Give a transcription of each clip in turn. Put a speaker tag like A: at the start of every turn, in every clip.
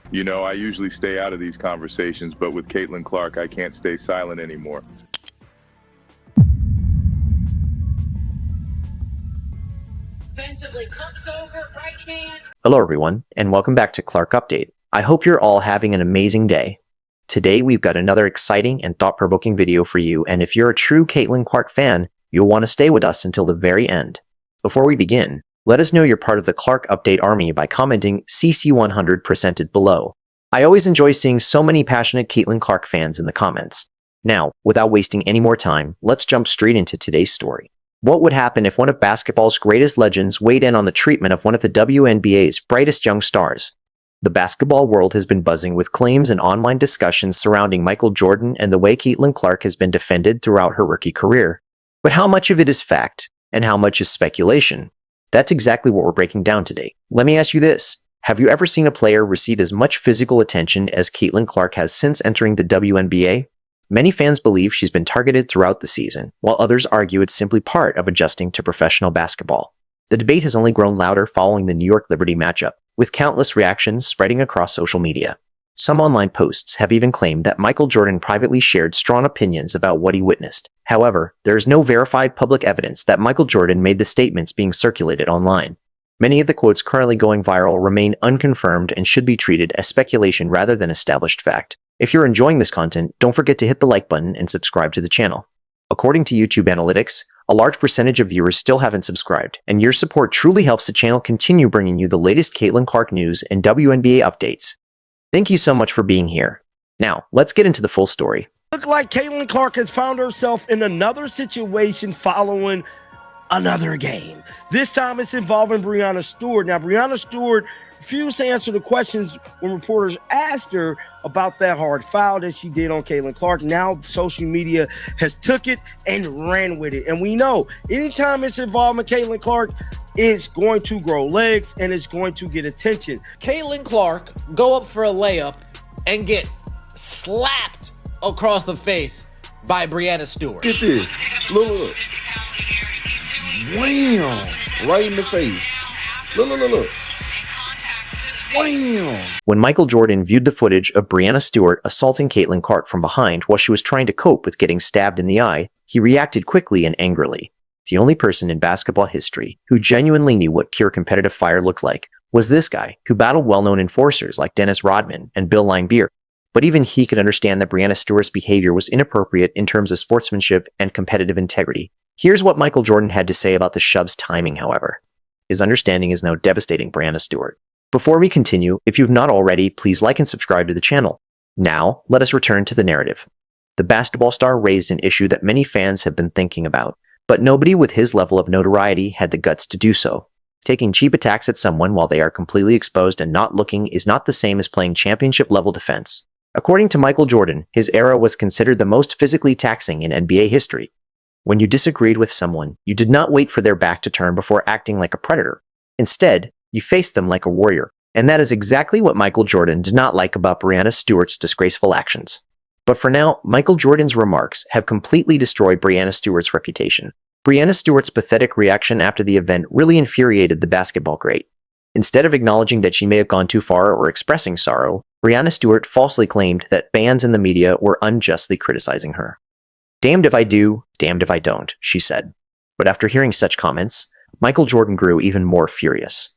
A: You know, I usually stay out of these conversations, but with Caitlin Clark, I can't stay silent anymore.
B: Defensively comes over, right hand.
C: Hello everyone, and welcome back to Clark Update. I hope you're all having an amazing day. Today we've got another exciting and thought-provoking video for you, and if you're a true Caitlin Clark fan, you'll want to stay with us until the very end. Before we begin, let us know you're part of the Clark Update army by commenting CC100% below. I always enjoy seeing so many passionate Caitlin Clark fans in the comments. Now, without wasting any more time, let's jump straight into today's story. What would happen if one of basketball's greatest legends weighed in on the treatment of one of the WNBA's brightest young stars? The basketball world has been buzzing with claims and online discussions surrounding Michael Jordan and the way Caitlin Clark has been defended throughout her rookie career. But how much of it is fact, and how much is speculation? That's exactly what we're breaking down today. Let me ask you this. Have you ever seen a player receive as much physical attention as Caitlin Clark has since entering the WNBA? Many fans believe she's been targeted throughout the season, while others argue it's simply part of adjusting to professional basketball. The debate has only grown louder following the New York Liberty matchup, with countless reactions spreading across social media. Some online posts have even claimed that Michael Jordan privately shared strong opinions about what he witnessed. However, there is no verified public evidence that Michael Jordan made the statements being circulated online. Many of the quotes currently going viral remain unconfirmed and should be treated as speculation rather than established fact. If you're enjoying this content, don't forget to hit the like button and subscribe to the channel. According to YouTube analytics, a large percentage of viewers still haven't subscribed, and your support truly helps the channel continue bringing you the latest Caitlin Clark news and WNBA updates. Thank you so much for being here. Now, let's get into the full story.
D: Look like Caitlin Clark has found herself in another situation following another game. This time it's involving Breanna Stewart. Now, Breanna Stewart refused to answer the questions when reporters asked her about that hard foul that she did on Caitlin Clark. Now social media has took it and ran with it. And we know anytime it's involving Caitlin Clark, it's going to grow legs and it's going to get attention.
E: Caitlin Clark go up for a layup and get slapped across the face by Breanna Stewart.
F: Get this. Look. Wham! Right in the face. Look. Wham!
C: When Michael Jordan viewed the footage of Breanna Stewart assaulting Caitlin Clark from behind while she was trying to cope with getting stabbed in the eye, he reacted quickly and angrily. The only person in basketball history who genuinely knew what pure competitive fire looked like was this guy, who battled well-known enforcers like Dennis Rodman and Bill Laimbeer. But even he could understand that Breanna Stewart's behavior was inappropriate in terms of sportsmanship and competitive integrity. Here's what Michael Jordan had to say about the shove's timing, however. His understanding is now devastating Breanna Stewart. Before we continue, if you've not already, please like and subscribe to the channel. Now, let us return to the narrative. The basketball star raised an issue that many fans have been thinking about, but nobody with his level of notoriety had the guts to do so. Taking cheap attacks at someone while they are completely exposed and not looking is not the same as playing championship-level defense. According to Michael Jordan, his era was considered the most physically taxing in NBA history. When you disagreed with someone, you did not wait for their back to turn before acting like a predator. Instead, you faced them like a warrior. And that is exactly what Michael Jordan did not like about Breanna Stewart's disgraceful actions. But for now, Michael Jordan's remarks have completely destroyed Breanna Stewart's reputation. Breanna Stewart's pathetic reaction after the event really infuriated the basketball great. Instead of acknowledging that she may have gone too far or expressing sorrow, Breanna Stewart falsely claimed that fans and the media were unjustly criticizing her. "Damned if I do, damned if I don't," she said. But after hearing such comments, Michael Jordan grew even more furious.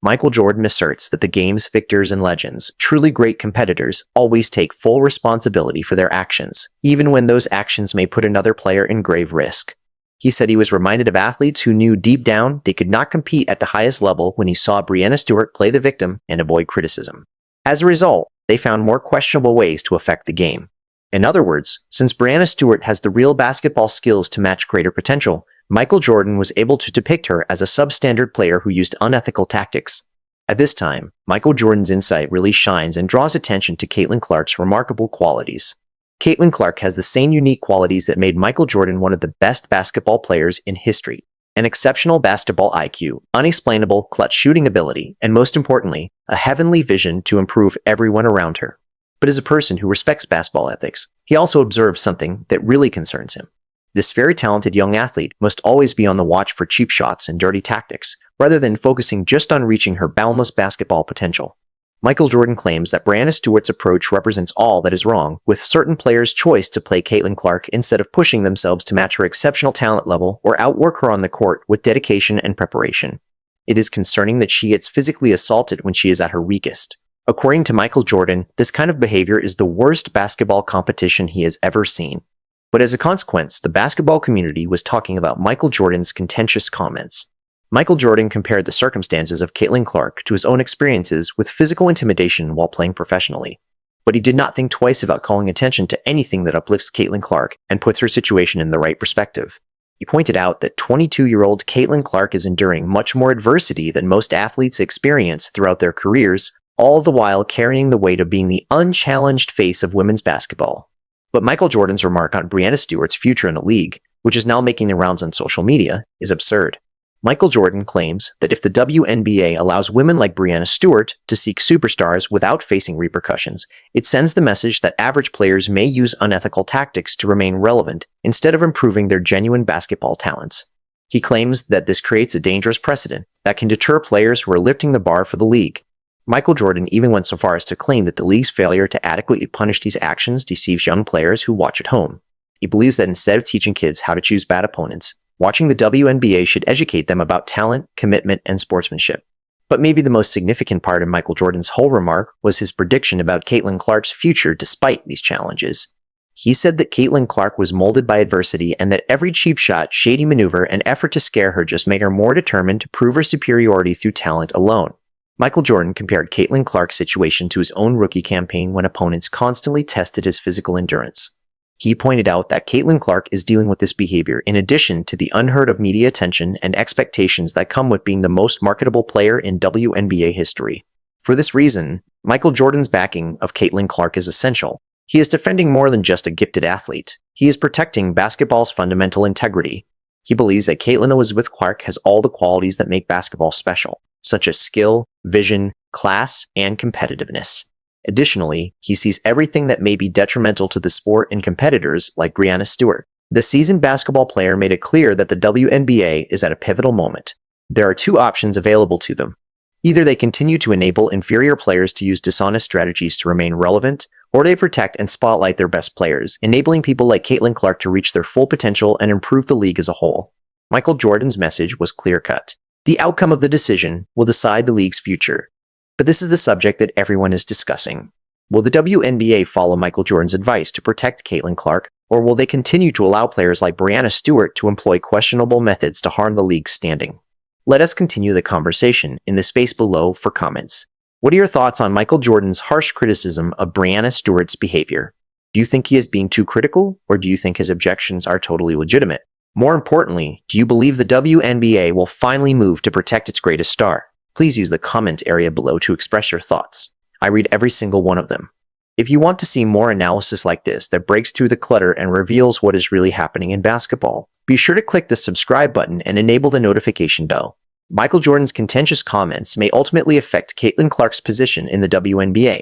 C: Michael Jordan asserts that the game's victors and legends, truly great competitors, always take full responsibility for their actions, even when those actions may put another player in grave risk. He said he was reminded of athletes who knew deep down they could not compete at the highest level when he saw Breanna Stewart play the victim and avoid criticism. As a result, they found more questionable ways to affect the game. In other words, since Breanna Stewart has the real basketball skills to match greater potential, Michael Jordan was able to depict her as a substandard player who used unethical tactics. At this time, Michael Jordan's insight really shines and draws attention to Caitlin Clark's remarkable qualities. Caitlin Clark has the same unique qualities that made Michael Jordan one of the best basketball players in history: an exceptional basketball IQ, unexplainable clutch shooting ability, and most importantly, a heavenly vision to improve everyone around her. But as a person who respects basketball ethics, he also observes something that really concerns him. This very talented young athlete must always be on the watch for cheap shots and dirty tactics, rather than focusing just on reaching her boundless basketball potential. Michael Jordan claims that Breanna Stewart's approach represents all that is wrong with certain players' choice to play Caitlin Clark instead of pushing themselves to match her exceptional talent level or outwork her on the court with dedication and preparation. It is concerning that she gets physically assaulted when she is at her weakest. According to Michael Jordan, this kind of behavior is the worst basketball competition he has ever seen. But as a consequence, the basketball community was talking about Michael Jordan's contentious comments. Michael Jordan compared the circumstances of Caitlin Clark to his own experiences with physical intimidation while playing professionally. But he did not think twice about calling attention to anything that uplifts Caitlin Clark and puts her situation in the right perspective. He pointed out that 22-year-old Caitlin Clark is enduring much more adversity than most athletes experience throughout their careers, all the while carrying the weight of being the unchallenged face of women's basketball. But Michael Jordan's remark on Breanna Stewart's future in the league, which is now making the rounds on social media, is absurd. Michael Jordan claims that if the WNBA allows women like Breanna Stewart to seek superstars without facing repercussions, it sends the message that average players may use unethical tactics to remain relevant instead of improving their genuine basketball talents. He claims that this creates a dangerous precedent that can deter players who are lifting the bar for the league. Michael Jordan even went so far as to claim that the league's failure to adequately punish these actions deceives young players who watch at home. He believes that instead of teaching kids how to choose bad opponents, watching the WNBA should educate them about talent, commitment, and sportsmanship. But maybe the most significant part of Michael Jordan's whole remark was his prediction about Caitlin Clark's future despite these challenges. He said that Caitlin Clark was molded by adversity and that every cheap shot, shady maneuver, and effort to scare her just made her more determined to prove her superiority through talent alone. Michael Jordan compared Caitlin Clark's situation to his own rookie campaign when opponents constantly tested his physical endurance. He pointed out that Caitlin Clark is dealing with this behavior in addition to the unheard of media attention and expectations that come with being the most marketable player in WNBA history. For this reason, Michael Jordan's backing of Caitlin Clark is essential. He is defending more than just a gifted athlete. He is protecting basketball's fundamental integrity. He believes that Caitlin Elizabeth Clark has all the qualities that make basketball special, such as skill, vision, class, and competitiveness. Additionally, he sees everything that may be detrimental to the sport and competitors like Breanna Stewart. The seasoned basketball player made it clear that the WNBA is at a pivotal moment. There are two options available to them. Either they continue to enable inferior players to use dishonest strategies to remain relevant, or they protect and spotlight their best players, enabling people like Caitlin Clark to reach their full potential and improve the league as a whole. Michael Jordan's message was clear-cut. The outcome of the decision will decide the league's future. But this is the subject that everyone is discussing. Will the WNBA follow Michael Jordan's advice to protect Caitlin Clark, or will they continue to allow players like Breanna Stewart to employ questionable methods to harm the league's standing? Let us continue the conversation in the space below for comments. What are your thoughts on Michael Jordan's harsh criticism of Breanna Stewart's behavior? Do you think he is being too critical, or do you think his objections are totally legitimate? More importantly, do you believe the WNBA will finally move to protect its greatest star? Please use the comment area below to express your thoughts. I read every single one of them. If you want to see more analysis like this that breaks through the clutter and reveals what is really happening in basketball, be sure to click the subscribe button and enable the notification bell. Michael Jordan's contentious comments may ultimately affect Caitlin Clark's position in the WNBA.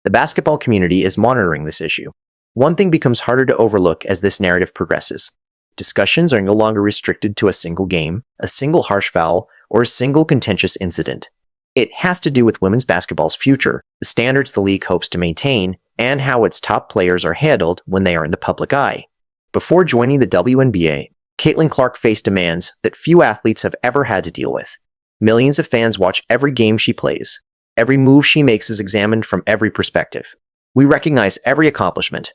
C: The basketball community is monitoring this issue. One thing becomes harder to overlook as this narrative progresses. Discussions are no longer restricted to a single game, a single harsh foul, or a single contentious incident. It has to do with women's basketball's future, the standards the league hopes to maintain, and how its top players are handled when they are in the public eye. Before joining the WNBA, Caitlin Clark faced demands that few athletes have ever had to deal with. Millions of fans watch every game she plays. Every move she makes is examined from every perspective. We recognize every accomplishment.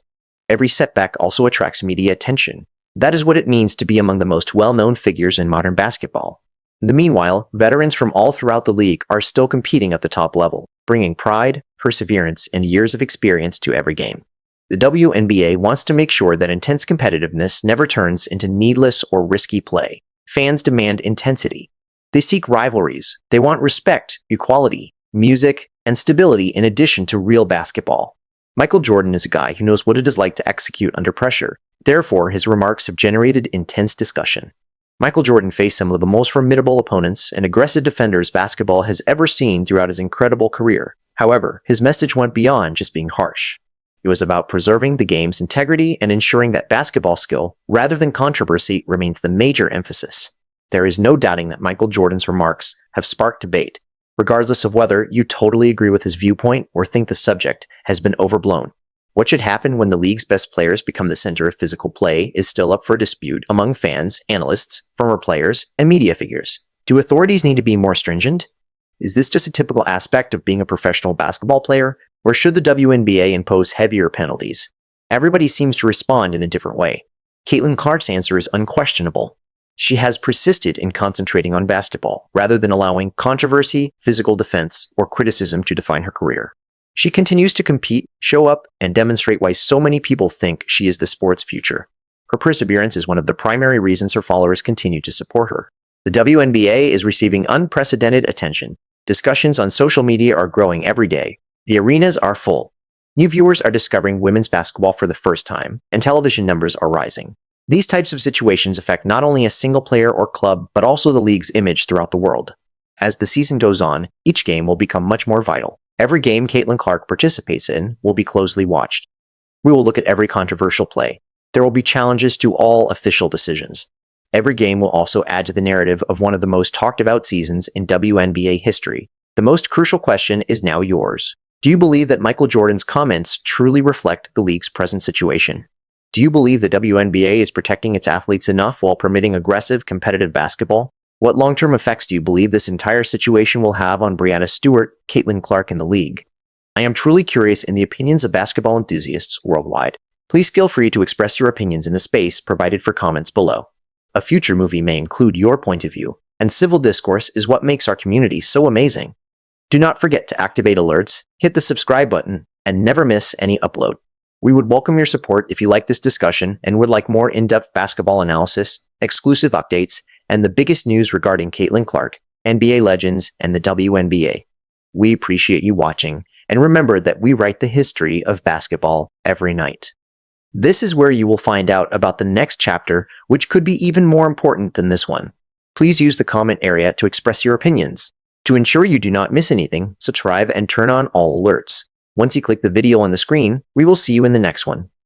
C: Every setback also attracts media attention. That is what it means to be among the most well-known figures in modern basketball. Meanwhile, veterans from all throughout the league are still competing at the top level, bringing pride, perseverance, and years of experience to every game. The WNBA wants to make sure that intense competitiveness never turns into needless or risky play. Fans demand intensity. They seek rivalries. They want respect, equality, music, and stability in addition to real basketball. Michael Jordan is a guy who knows what it is like to execute under pressure. Therefore, his remarks have generated intense discussion. Michael Jordan faced some of the most formidable opponents and aggressive defenders basketball has ever seen throughout his incredible career. However, his message went beyond just being harsh. It was about preserving the game's integrity and ensuring that basketball skill, rather than controversy, remains the major emphasis. There is no doubting that Michael Jordan's remarks have sparked debate. regardless of whether you totally agree with his viewpoint or think the subject has been overblown. What should happen when the league's best players become the center of physical play is still up for dispute among fans, analysts, former players, and media figures. Do authorities need to be more stringent? Is this just a typical aspect of being a professional basketball player, or should the WNBA impose heavier penalties? Everybody seems to respond in a different way. Caitlin Clark's answer is unquestionable. She has persisted in concentrating on basketball, rather than allowing controversy, physical defense, or criticism to define her career. She continues to compete, show up, and demonstrate why so many people think she is the sport's future. Her perseverance is one of the primary reasons her followers continue to support her. The WNBA is receiving unprecedented attention. Discussions on social media are growing every day. The arenas are full. New viewers are discovering women's basketball for the first time, and television numbers are rising. These types of situations affect not only a single player or club, but also the league's image throughout the world. As the season goes on, each game will become much more vital. Every game Caitlin Clark participates in will be closely watched. We will look at every controversial play. There will be challenges to all official decisions. Every game will also add to the narrative of one of the most talked about seasons in WNBA history. The most crucial question is now yours. Do you believe that Michael Jordan's comments truly reflect the league's present situation? Do you believe the WNBA is protecting its athletes enough while permitting aggressive, competitive basketball? What long-term effects do you believe this entire situation will have on Breanna Stewart, Caitlin Clark, and the league? I am truly curious in the opinions of basketball enthusiasts worldwide. Please feel free to express your opinions in the space provided for comments below. A future movie may include your point of view, and civil discourse is what makes our community so amazing. Do not forget to activate alerts, hit the subscribe button, and never miss any upload. We would welcome your support if you like this discussion and would like more in-depth basketball analysis, exclusive updates, and the biggest news regarding Caitlin Clark, NBA legends, and the WNBA. We appreciate you watching, and remember that we write the history of basketball every night. This is where you will find out about the next chapter, which could be even more important than this one. Please use the comment area to express your opinions. To ensure you do not miss anything, subscribe and turn on all alerts. Once you click the video on the screen, we will see you in the next one.